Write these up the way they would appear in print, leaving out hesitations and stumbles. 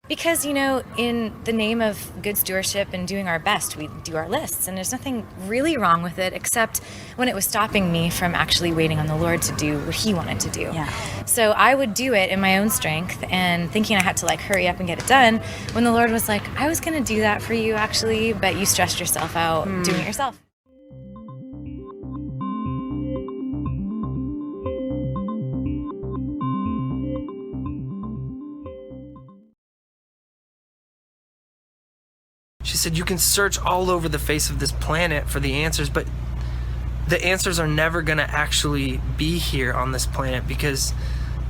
Because, in the name of good stewardship and doing our best, we do our lists, and there's nothing really wrong with it, except when it was stopping me from actually waiting on the Lord to do what He wanted to do. Yeah. So I would do it in my own strength and thinking I had to hurry up and get it done, when the Lord was like, I was going to do that for you actually, but you stressed yourself out doing it yourself. She said, you can search all over the face of this planet for the answers, but the answers are never going to actually be here on this planet, because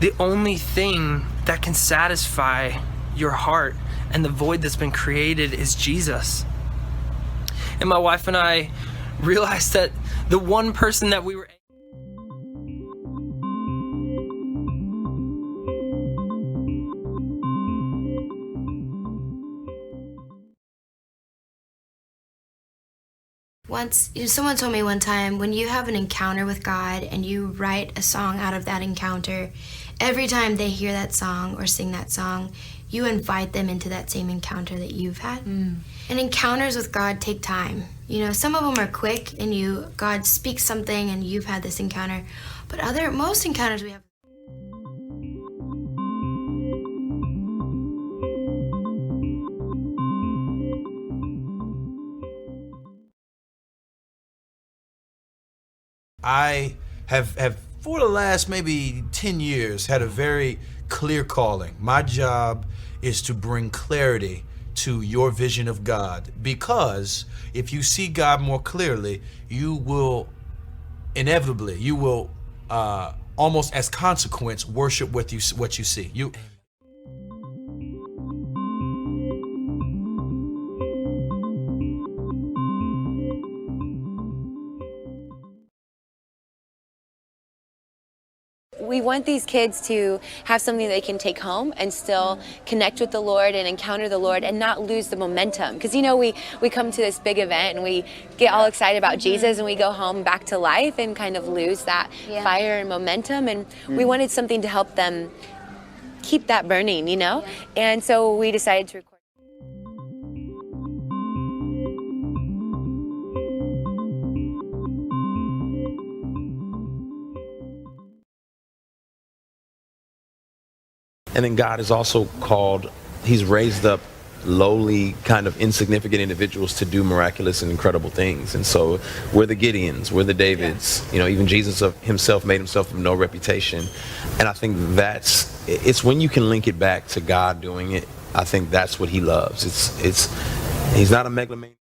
the only thing that can satisfy your heart and the void that's been created is Jesus. And my wife and I realized that the one person that we were Once, someone told me one time, when you have an encounter with God and you write a song out of that encounter, every time they hear that song or sing that song, you invite them into that same encounter that you've had. And encounters with God take time. Some of them are quick and God speaks something and you've had this encounter, but most encounters we have. I have for the last maybe 10 years had a very clear calling. My job is to bring clarity to your vision of God, because if you see God more clearly, you will inevitably, almost as consequence, worship what you see. We want these kids to have something they can take home and still connect with the Lord and encounter the Lord and not lose the momentum. Because, we come to this big event and we get all excited about Jesus and we go home back to life and kind of lose that fire and momentum. And we wanted something to help them keep that burning, And so we decided to record. And then God has also He's raised up lowly, kind of insignificant individuals to do miraculous and incredible things. And so we're the Gideons, we're the Davids. Even Jesus himself made himself of no reputation. And I think it's when you can link it back to God doing it, I think that's what He loves. He's not a megalomaniac.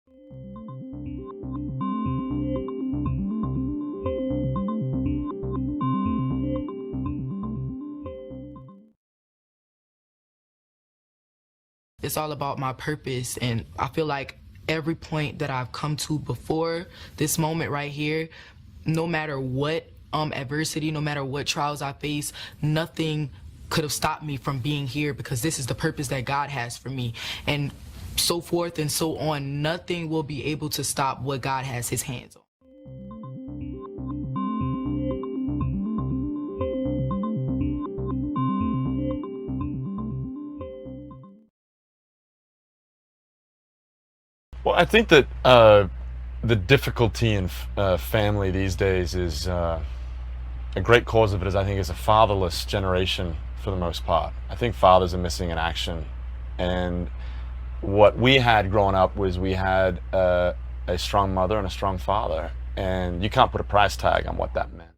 It's all about my purpose, and I feel like every point that I've come to before this moment right here, no matter what adversity, no matter what trials I face, nothing could have stopped me from being here, because this is the purpose that God has for me, and so forth and so on. Nothing will be able to stop what God has His hands on. Well, I think that the difficulty in family these days is a great cause of it is, I think, is a fatherless generation for the most part. I think fathers are missing in action. And what we had growing up was we had a strong mother and a strong father. And you can't put a price tag on what that meant.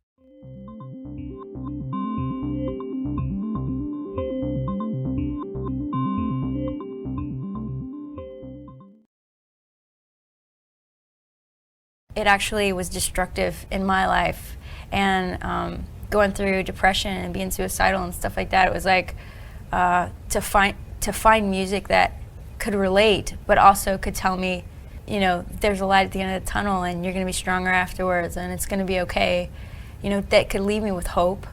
It actually was destructive in my life, and going through depression and being suicidal and stuff like that. It was like to find music that could relate, but also could tell me, there's a light at the end of the tunnel, and you're going to be stronger afterwards, and it's going to be okay. That could leave me with hope.